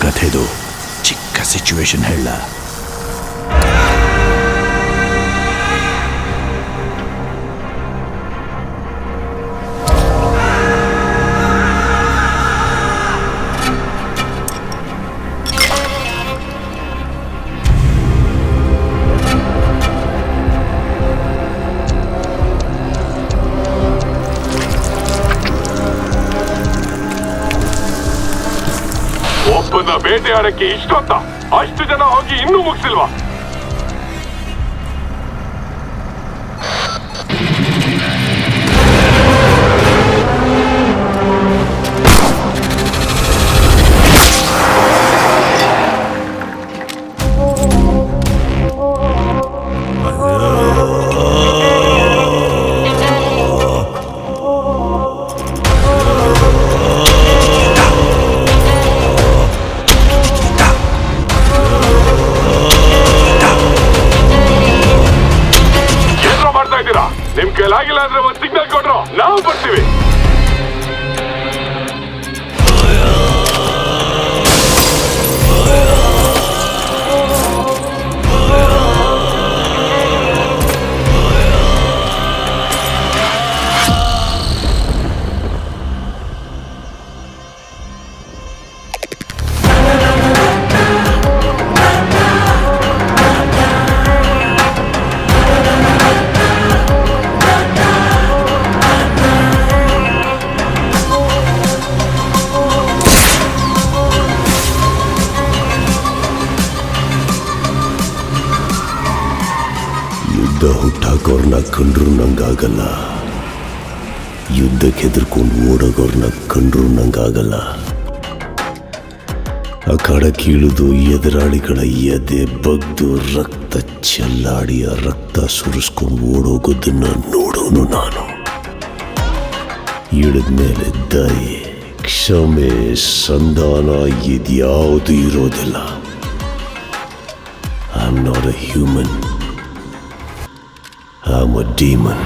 ಕಥೆದು ಚಿಕ್ಕ ಸಿಚುವೇಶನ್ ಹೇಳ. ಒಬ್ಬನ ಬೇಟೆಯಾಡಕ್ಕೆ ಇಷ್ಟೊತ್ತ? ಅಷ್ಟು ಜನ ಹೋಗಿ ಇನ್ನೂ ಮುಗಿಸಿಲ್ವಾ? ನಿಮ್ ಕೈಲಾಗಿಲ್ಲ ಅಂದ್ರೆ ಒಂದು ಸಿಗ್ನಲ್ ಕೊಟ್ರು ನಾವು ಬರ್ತೀವಿ. ಯುದ್ಧ ಹುಟ್ಟಾಕೋರ್ನ ಕಂಡ್ರು ನಂಗಾಗಲ್ಲ, ಯುದ್ಧಕ್ಕೆ ಹೆದರ್ಕೊಂಡು ಓಡೋಗೋರ್ನ ಕಂಡ್ರು ನಂಗಾಗಲ್ಲ. ಅಖಾಡ ಕೀಳುದು ಎದುರಾಳಿಗಳ ಎದೆ ಬಗ್ದು ರಕ್ತ ಚೆಲ್ಲಾಡಿ ಆ ರಕ್ತ ಸುರಿಸ್ಕೊಂಡು ಓಡೋಗೋದನ್ನ ನೋಡೋನು ನಾನು. ಇಳಿದ್ಮೇಲೆ ದಯೆ, ಕ್ಷಮೆ, ಸಂಧಾನ ಇದ್ಯಾವುದು ಇರೋದಿಲ್ಲ. I am not a human, I'm a demon.